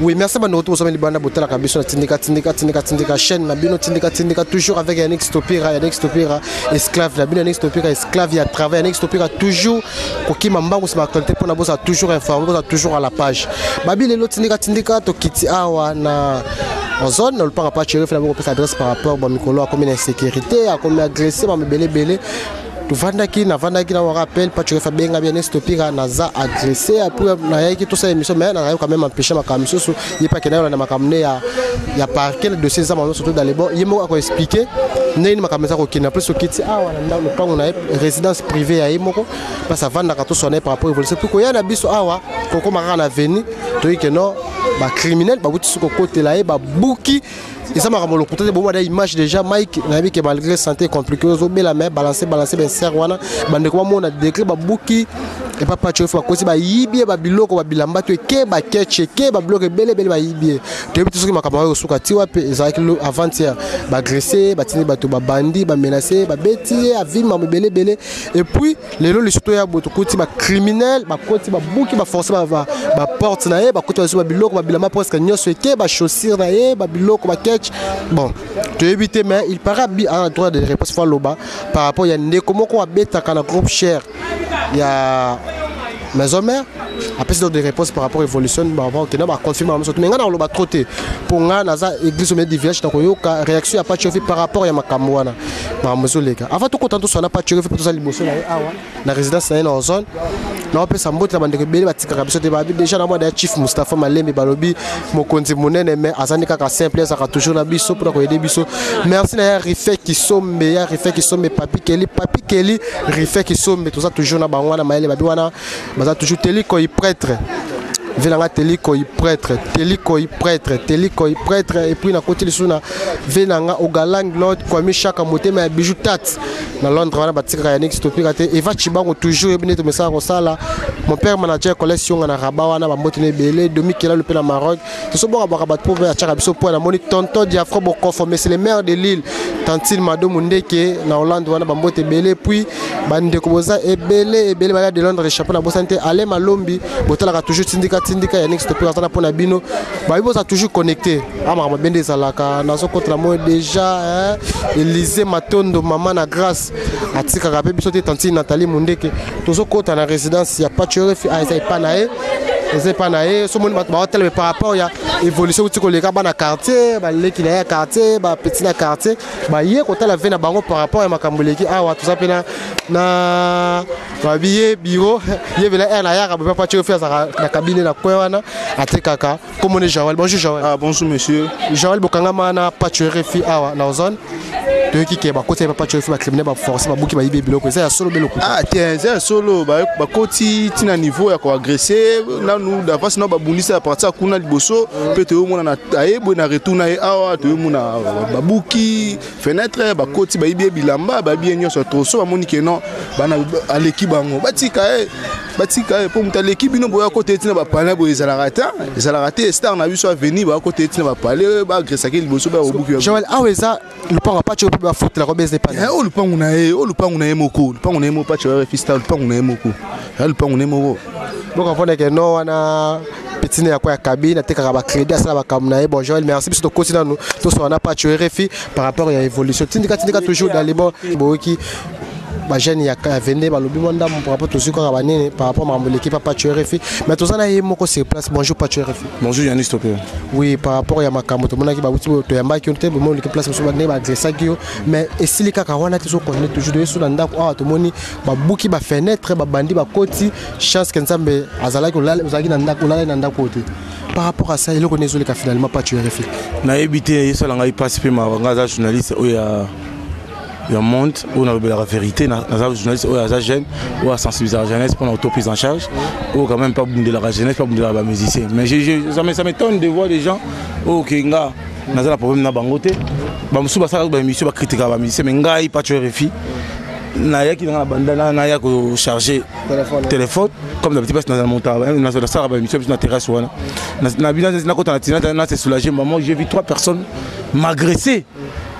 Oui, merci à nous tous. Libana Botala Kabiso, Tindika, chaîne, Nabino, Tindika, toujours avec un ex-topira, esclave, Nabino, un ex-topira, esclave, il y a travail, un ex-topira, toujours, Koki Mamba, ou ma qualité pour Nabos, toujours informé, toujours à la page. Babi, les autres, Tindika, Tokiti, Awa, na. En zone, on ne parle pas de chérif, on s'adresse par rapport à Mikolo, à combien d'insécurité, à combien agressé, à belé. Vandaki na rappel pas tu fais bien bien stopira naza agressé après na yaki tout ça émission mais na quand même empêcher ma camion so il pas que na ma camion ya parquer le dossier ça surtout dans les bons il m'a expliqué né ma camion ça ko kina plus kiti na le plan on a résidence privée ya imoko parce avant na tout sonner par rapport évolution pour qu'il y a na biso awa koko mara na veni to que non ba criminel ba buti ko côté là ba bouki. Et ça m'a ramené le côté de bon image déjà Mike n'a vu que malgré santé compliquée aux obés la main balancer ben serre wana bande quoi on a déclaré ba bouki et papa tu faut cause ba yibie ba biloko ba bilamba tu ke ba ketche ke ba bloquer bele ba yibie tu tout ce qui m'a camarade au soukati wa pe ça que avant-hier ba agressé ba tini ba to ba bandi ba menacé ba bêtier a vie ma bele et puis les lots les surtout ya boto côté ba criminel ba côté ba bouki ba forcer ba porte na e ba côté ba biloko ba bilamba presque nyoso ke ba chaussure na e ba biloko ba bon, tu évites mais il paraît bien en droit de réponse par rapport à comment on a bêta quand le groupe cher il y a maison mère après c'est des réponses par rapport à l'évolution par rapport au va confirmer mais on a le trotter pour nga naza église mais diverge donc yoka réaction à pas chauffé par rapport à makamwana ma mesure les gars avant tout content tout ça n'a pas chauffé pour tout ça liboso na awa na résidence na en zone na peut ça mbote bande bele batika kabiso te babi déjà na moi de chief Mustafa Malembe balobi mokonzi munene mais azani kaka simple ça toujours na biso pour ko aider biso merci na refait qui sombe papi Kelly refait qui sombe tout ça toujours na bangwana maele babi wana baza toujours teli ko prêtre Velanga teliko y prêtre et puis na côté le suna venanga au galang l'autre quoi mi chaque moté mais bijou tat na Londres wana batika ya next topic ate Eva Chibango toujours ebine to message ça là mon père manager collection na Rabat wana ba mbotene belé demi kila le pe na Maroc to so bo ba pour ver chaka biso point na moni tonton Diafro bo conformer c'est le maire de Lille Tantine Mado Mundeke na Hollande wana ba mbote belé puis bande ko boza ebele ba de Londres échappé na bosante aller malombi botala toujours tindika ya next topic atana pona bino ba bibo ça toujours connecté ama bende zalaka na so contre moi déjà Élysée Matondo maman na grâce atika ka pe biso te Tantine Nathalie Mundeke to so kota na résidence ya pas tuer fi ça pas naé c'est pas naé so mon ba hôtel par rapport ya évolution tu ko leka ba na quartier ba leki na quartier ba petit na quartier ba hier kota la vena bango par rapport à makambuleki awa tout ça pena na ba billet bureau il vela na ya ba pas tuer fi na cabine na kwana atekaka comme on est Joël bonjour Joël bonjour monsieur Joël bokanga na pas tuer fi awa na zone de qui ba côté pas tuer fi ba criminel ba forcer ba buki ba yibe biloko ça ya solo beloko tiens c'est solo ba côté tina niveau ya ko agresser na nous d'avance na ba bundisa à partir kuna liboso peut te mona na ayebo na retourna e awa te mona ba buki fenêtre ba côté ba yibe bilamba ba bien nyoso troso ba moni ke non bana à l'équipe bango batika pour muta l'équipe bino boya côté tina ba pana bo ezala raté star na biso venir ba côté tina ba parler ba agresser ke liboso ba obuki Joël aweza le panga pas tu peux ba foot la robes des pas le pango na e moko le pango na e mo pas tu refista le pango na e moko le pango na e moko donc on voit que non wana petit ya kwa cabine teka ba crédit ça ba kamna e bon Joël merci biso to côté na nous to so na pas tu refi par rapport à évolution tindika toujours dans les bons boki ba jeune ya vende ba lobi monda par rapport tout ce qu'on a bané par rapport à l'équipe pas tu refi mais tout ça na ye moko sur place bonjour pas tu refi bonjour Yannis Topé oui par rapport à makambo to mona ki ba wuti to yamba ki onte bon l'équipe place so ba ne ba agressa ki mais esili kaka wana te so connaît toujours de so na ndako ah to moni ba buki ba fenêtre ba bandi ba koti chance que nzambe azala ko lala uzaki na ndako lala na ndako te par rapport à ça il connaît les cas finalement pas tu refi na ebité yeso la ngai participer ma ngaza journaliste oya il y a un monde où on a la vérité, dans les journalistes, où il y a la jeune, où il y a sensibiliser la jeunesse pour l'auto-prise en charge, où quand même pas de la jeunesse, pas de la musicien. Mais ça m'étonne de voir des gens, où il y a un problème dans Bangote, il y a des émissions qui critiquent la musicien, mais il n'y a pas de refus. Il y a qui dans la bandana, il y a qui charger téléphone, comme d'habitude, parce que dans la montagne, dans la salle, il y a une terrasse. Dans c'est soulagé, maman, j'ai vu 3 personnes m'agresser.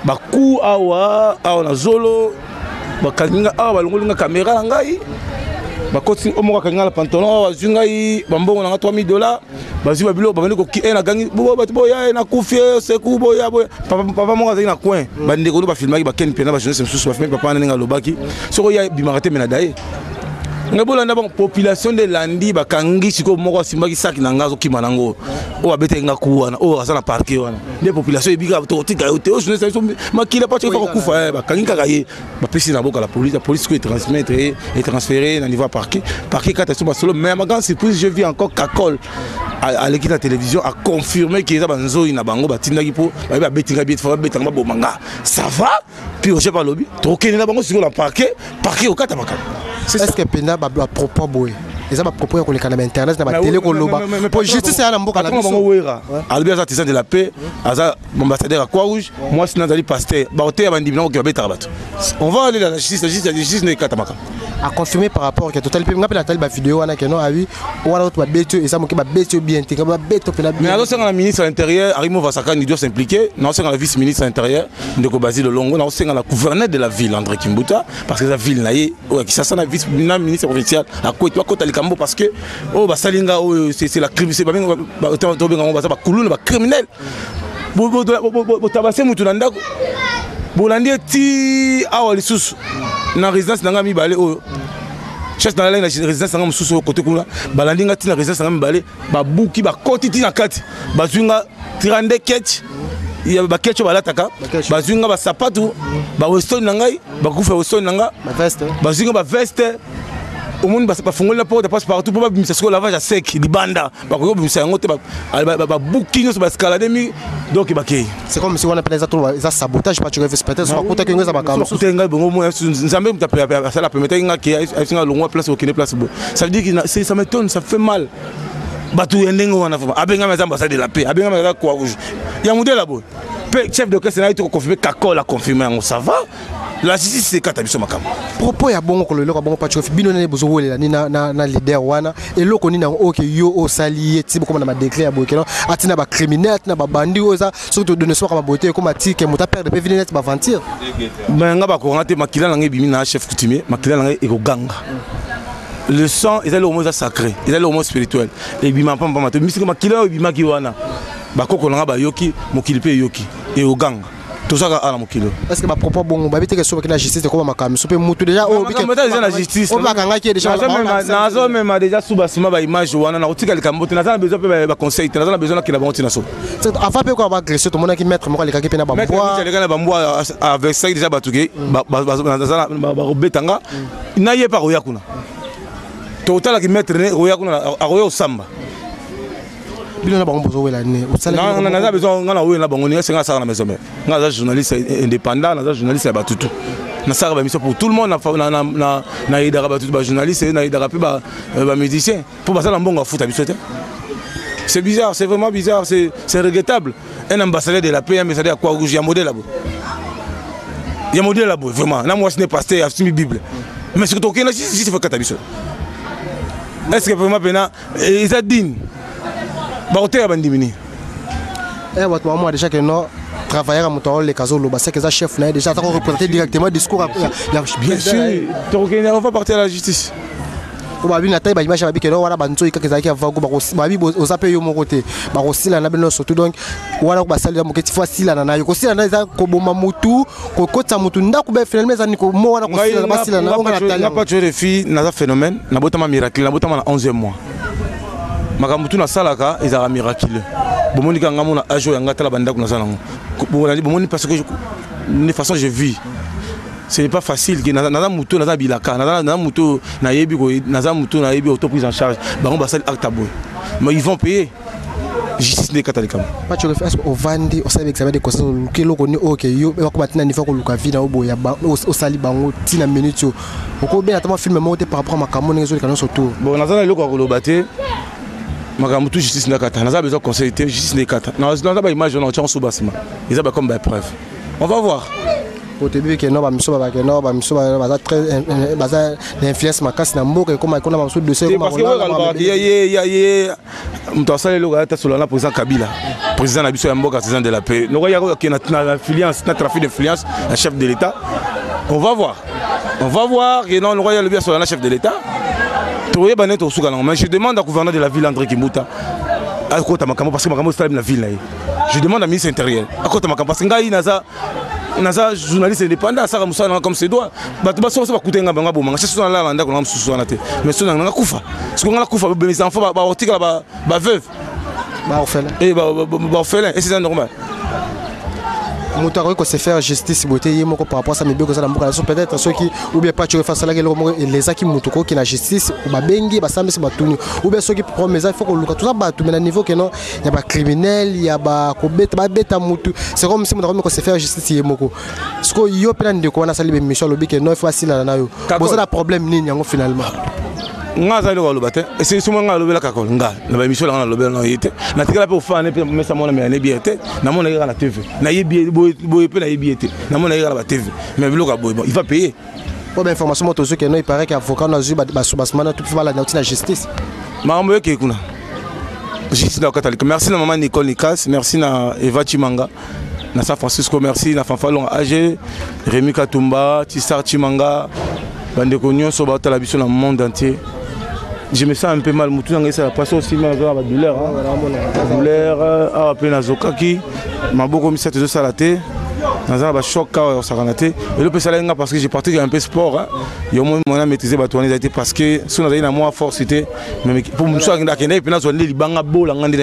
Baku awa na zolo bakaninga awa balongolinga caméra ngai bakoti omo ka la pantalon bazunga yi bambongo na $3000 bazu babilo babane ko ki na gangi boya na kufie seku boya papa mo azali na coin bande ko ba filmaki ba ken pena ba jeunesse mususu ba filmaki papa na nga lobaki soko ya bimarate menadaye ngebola na population de landi bakangi siko moko simbaki saki na ngazo kima nango o abete nga kuwana o asana parquet wana de population ebika to tika yote o jeunesse so makila pa tiko kufa bakangi kaka ye ba pesi na boka la police ko transmettre et transférer na niveau parquet kata so solo mais ma grande surprise je vis encore Kakol à l'équipe de la télévision a confirmé qu'il y a banzo ina bango batindaki po ba betinga biet fa betanga ba bomanga ça va puis je pas lobby to kenela bango siko la parquet au kata makala. Est-ce que Pena a propos boy? Ils ont propos qu'on les canaux internet, na télé qu'on loba. Pour justice à l'amboka la mission. Albert artisan de la paix, Aza ambassadeur à Croix-Rouge, moi c'est Nazali pasteur. Baoté a bandibino qui va betarabat. On va aller dans la justice n'est katamaka. A confirmé par rapport à total peu la telle vidéo on a que non a vu on a autre bête et ça moqué ba bête bien t'es ba bête Pena. Mais alors c'est la ministre de l'intérieur Arimo Vasaka il doit s'impliquer, non c'est la vice-ministre de l'intérieur Ndeko Basile Longo, non c'est la gouverneur de la ville André Kimbuta parce que la ville naïe qui ça la vice-ministre provincial à quoi toi côté Kambo parce que oh ba salinga c'est la crime c'est pas bien ba kuluna ba criminel bo tabase mutu na ndako bolandi ti awa lisusu na résidence nanga mi balé o chef dans la résidence nanga mususu côté kuna balandi nga ti na résidence nanga mi balé ba buki ba koti ti na kati bazunga tirande ketch ya ba ketch balataka bazunga ba sapatu ba weston nanga ba kufa weston nanga ba veste bazunga ba veste au monde ba fongola la porte passe partout pour pas bimisa ce lavage à sec libanda ba ko bimisa ngote ba bouquinho ba escalader mi donc ba kay c'est comme si on appelle ça sabotage pas tu refais peut-être soit côté que ngeza ba kam so côté ngai bongo mo nzambe mtape ça la permettre nga ki asinga longwa place au kine place ça veut dire que ça m'étonne ça fait mal batu yendengo wana fa abenga mes ambassade de la paix abenga mes quoi rouge ya modèle là-bas chef de caisse na to confirmer Kakol a confirmé ça va. La justice c'est katabiso makam. Propos ya bongo ko lelo ka bongo patrofi bino ne bozo wolela ni na leader wana et loko ni na OK yo o salié tibo comme na ma déclare ya bokelo atina ba criminel atina ba bandi oza surtout de ne soir ka beauté comme atike mota père de venir net ba mentir. Mais nga ba ko ngate makila na ngi bimi na chef coutumier makila na ngi eko ganga. Le sang est le mot sacré, est le mot spirituel. Et bima pamba mato misiko makila bima ki wana. Ba koko nga ba yoki mokilipe yoki et o ganga. Est-ce que ma propos bon ba bité que sur la justice comme makam so pe mutu déjà oh bité déjà la justice on va kanga qui déjà nazo même déjà sous basima ba image wana na otika le kambote na besoin pe ba conseil na besoin que la bonti na so avant pe ko ba agresser tout monde qui mettre mo le kaki pe na ba bois les gars na ba bois avec ça déjà batuke ba betanga na ye pa roya kuna total qui mettre roya kuna a roya osamba bino na bango bozo wela ne non na besoin ngana wela bango ni senga sala na maison mais nga journaliste indépendant na journaliste ya batutu na sala ba mission pour tout le monde na idara batutu ba journaliste na idara pe ba musicien pour passer na mbongo foot habitué. C'est bizarre, c'est vraiment bizarre, c'est regrettable. Un ambassadeur de la paix, un ambassadeur à quoi rouge, il y a modèle là-bas. Il y a modèle là-bas, vraiment. Là moi ce n'est pas pasteur, il y a Bible. Mais c'est que aucun si c'est fait katabiso. Est-ce que vraiment pena ils a dit baoté bandimini eh wat maman déjà que non travailler à monter les casos loba c'est que ça chef là déjà ta représenter directement discours bien sûr on va partir à la justice ba bi na taille ba image ba bi que non wala banzo ikaka za va ko ba bi ozape yo mon côté ba ko sila na bino surtout donc wala ko ba sala mo keti fois sila na yo ko sila na za ko boma mutu ko kota mutu ndako ba finalement za ni ko mo wala ko sila ba sila na on na taille na pas tuer les filles na za phénomène na botama miracle na botama na 11e mois makamutu na salaka ezara miraculeux bomoni kanga mona ajo yanga tala banda kuna sana bomoni parce que de façon je vis ce n'est pas facile que naza mutu naza bilaka naza mutu na yebi ko naza mutu na yebi auto prise en charge bango basali acte boy mais ils vont payer justice ne katalikam pas tu le fais au vandi au sabe examen de conseil que loko ni OK yo ba ko matina ni fa ko luka vida obo ya ba au sali bango tina minute ko be atama film mo te par rapport à makamo ngezo le canon surtout bon naza loko ko lobate makamutu justice nakata naza besoin conseil justice nakata naza ba image on tient sous basement ils ont comme preuve on va voir au début que non ba miso ba que non ba miso ba très baza l'influence makasi na mboka comme ikona ba sous dossier comme on ya mto asale lo gata sur la président Kabila président na biso ya mboka président de la paix no ya ko na influence na trafic d'influence un chef de l'état on va voir que non le royal bien sur la chef de l'état Mais je demande au gouverneur de la ville, André Kimbuta, à côté de parce que Makambo est la ville. Je demande à ministre intérieur, à côté de parce que Naza journaliste indépendant, ça comme ses doigts. Mais c'est ça qui est mais c'est un kufa. Ce qu'on a kufa, les enfants, veuve. Et c'est normal. Moutaro se faire justice beauté par rapport à ça, mais peut-être ceux qui ou bien pas tu face à les aki moutoko qui na justice ou ba bengi ba sambe ba tuni ou bien ceux qui prennent mes affaires ko tout ça ba tout mais à niveau que non il y a ba criminel il y a ba ko beta moutou c'est comme si moutaro se faire justice yemoko ce que yo plan de ko na sali be mission lobi que non facile na yo boza da problème nini yango finalement nga za lo bate et c'est souvent nga lobela kakol nga na ba émission nga lobela no yete na tikala pe ofane pe mesa mona me na biete na mona nga na TV na yebi boy pe na yebiete na mona nga na TV mais biloka boy il va payer pour information moto ce que non il paraît qu'avocat na zu ba subasmana tout va la justice marambo yeke kuna justice na catholique merci na maman Nicole Nikas merci na Eva Chimanga na San Francisco merci na Fanfalon AG Rémi Katumba Tissar Chimanga bande konyo so ba la biso dans le monde entier. Je me sens un peu mal, ça passe aussi mal à la douleur. La douleur, à peine à Zokaki, ma beau commissaire de Salaté, dans un choc à Sakanaté. Et le peu salaire parce que j'ai parti un peu sport. Il y a moins de maîtriser Batouani parce que si on a une moins force, c'était. Mais pour me soigner, il y a une zone de Banga Bola, il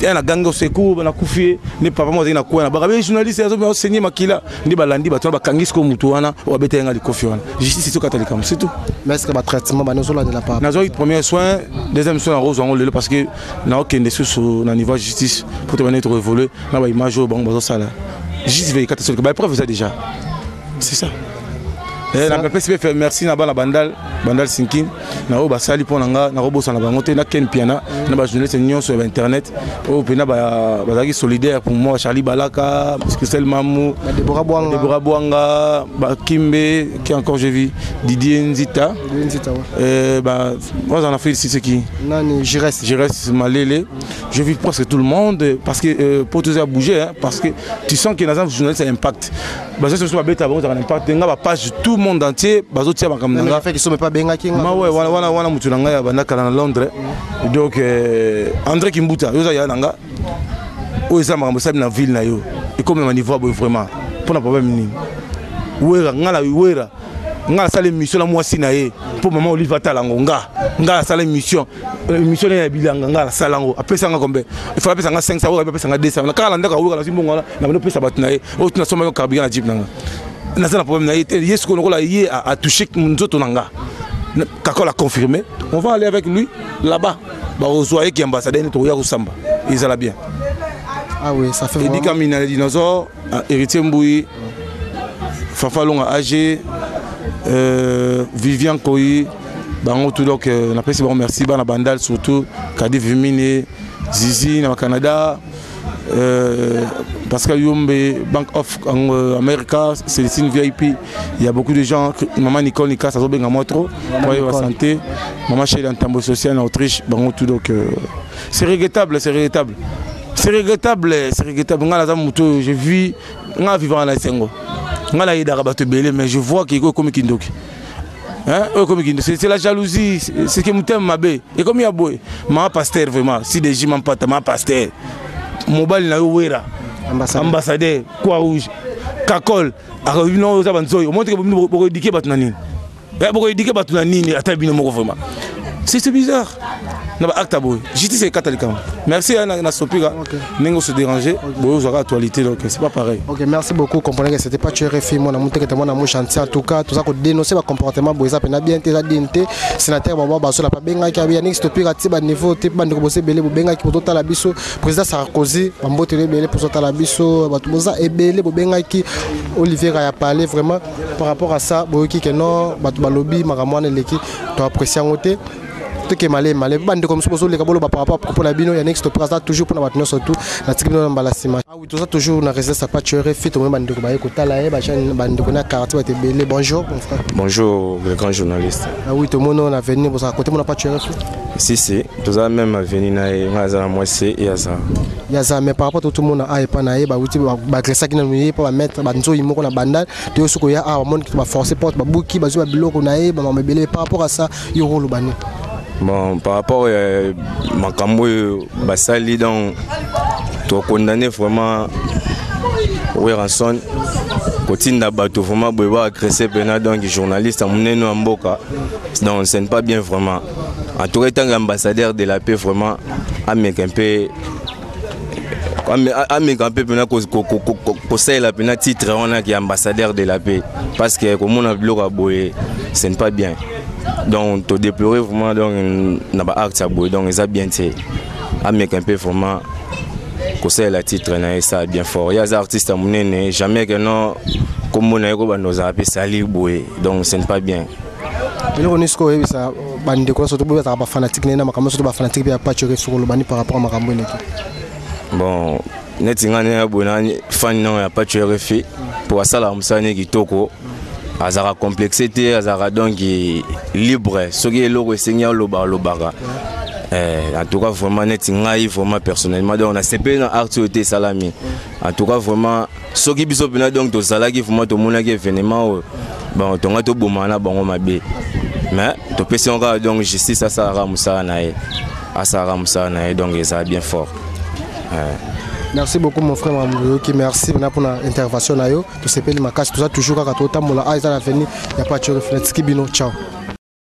y a un gang au secours, on a couffé, n'est pas vraiment un coin. Les journalistes, ils ont enseigné Makila, ni Balandi, Batouana, Kangis comme Moutouana, ou Abété Nga de Kofiana. Justice, c'est catholique, c'est tout. Mais est-ce que le traitement, nous avons de la part? Premier soin, deuxième soin en rose, on le parce que n'a aucun des sous au niveau de justice pour te venir te revoler. Là, il m'a joué au banc, ça là. Justice veille catastrophique. Bah, preuve ça déjà. C'est ça. Merci na bana bandal sinkin na o basali ponanga na robosa na bangote na ken piana na ba journaliste nyon sur internet o pena ba bazaki solidaire pour moi Charlie Balaka Christelle Mamou Deborah Bouanga ba Kimbe qui encore je vis Didier Nzita bah moi j'en ai fait ici qui nani je reste malélé je vis presque tout le monde parce que pour tout ça bouger hein, parce que tu sens que dans un journaliste ça impacte bah ça sur bêta bon ça impacte nga page tout le monde entier bazo tia bakamnanga fait qu'ils sont pas bengaki ma ouais wana mutulanga ya banaka na Londres donc André Kimbuta yo za ya nanga o eza makambo sabi na ville na yo et comme na niveau vraiment pour na problème nini wera ngala sala émission la moi sinaye pour maman Oliva Talango ngala sala émission ya bilanga ngala salango apesa nga kombe il faut apesa nga 500 euros apesa nga 200 na kala ndaka wera na simbongo na bano pesa batinaye o tuna soma yo carburant na jeep nanga na ça problème na été yes qu'on a lié à toucher nzoto nanga kako l'a confirmé on va aller avec lui là-bas ba ozoye qui ambassadeur to ya kusamba ils alla bien ah oui ça fait Edika Mina dinosaure héritier Mboui Fafalonga AG Vivian Koyi bango tout donc on appelle bon merci bana bandal surtout Kadi Vimine Zizi na Canada Pascal Yombe, Bank of America, Célestine VIP, il y a beaucoup de gens, maman Nicole Nika, ça se bien à moi trop, pour la santé, maman chez l'entambo social en Autriche, bon tout donc c'est regrettable. J'ai vu, on vivre en Sengo, on a eu d'arabato belé, mais je vois qu'il y a comme Kindoki. C'est la jalousie, c'est que Moutem Mabé, et comme il y a beau, ma pasteur vraiment, si des gens m'en pas ma pasteur. Mobile na wera ambassadeur quoi rouge kakol akabino oza banzoy o montre que boko éduquer batuna nini boko éduquer batuna nini ata bino moko vraiment c'est bizarre na ba acte boy justice est catholique merci na sopira nengo se déranger boyo zaka actualité donc c'est pas pareil. OK, merci beaucoup. Comprenez que c'était pas tu RFI moi na monter que moi na mon chantier en tout cas tout ça ko dénoncer ba comportement boyo ça pena bien te la dinte sénateur baba baso la pa benga ki abia next topira ti ba niveau te ba ndiko bosé belé bo benga ki poto la biso président Sarkozy ba mbote belé pour sota la biso ba tout ça et belé bo benga ki Olivier a parlé vraiment par rapport à ça boyo ki que non ba to ba lobby makamwana leki to apprécier ngote que malé bande comme ça les kabolo par rapport à propos la bino ya next place toujours pour na batno surtout na tiki bino mbala sima ah oui tout ça toujours na réserve ça pas tuer fit au bande ko ba écouter la ba chaîne bande ko na quartier ba te belé bonjour mon frère. Bonjour le grand journaliste. Ah oui tout le monde on a venu pour ça côté mon pas tuer si tout ça même venu na ngaza moi c'est yaza mais par rapport tout le monde a pas na ba wuti ba klesa ki na nuye pour mettre ba nzo imoko na banda te suko ya a monde qui va forcer porte ba buki ba zo ba biloko na ba mabele par rapport à ça yo rolo bani. Bon, par rapport à Makambo Basali, donc, tu as condamné vraiment Ranson. Continue d'abattre vraiment pour agresser donc journaliste à mon en Boka. Donc, ce n'est pas bien vraiment. En tout cas, tant ambassadeur de la paix, vraiment, avec un peu. Avec un peu de titre, on a qui est ambassadeur de la paix. Parce que comme on a bloqué, ce n'est pas bien. Donc, tu déplorer vraiment dans l'acte, donc ça bien été. Avec un peu vraiment, conseil la titre, ça bien fort. Il y a des artistes à mon jamais que non, comme on a nos appels salir boué, donc ce n'est pas bien. Mais on est ce que ça, bande quoi, surtout pour être fanatique, n'est pas comme surtout fanatique, il y a pas de sur le bani par rapport à Makambo. Bon, netinga bonani fan non, il y a pas de refait pour ça la musane qui toko. Azara complexité, azara donc libre. Ce qui est le Seigneur Lobara. En tout cas, vraiment, vraiment personnellement, on a CP dans l'actualité salami. En tout cas, vraiment, ce qui est bien donc de salagi, vraiment, tout le monde qui est événement, bon, on a tout boumana, bon, on m'a bien. Mais, tu peux si on regarde donc justice à Sarah Moussa Nae, donc ça bien fort. Merci beaucoup mon frère Mamouki, merci pour l'intervention. Tout ce pays, tout ça toujours quand on a l'avenir, il n'y a pas de reflet. Ciao.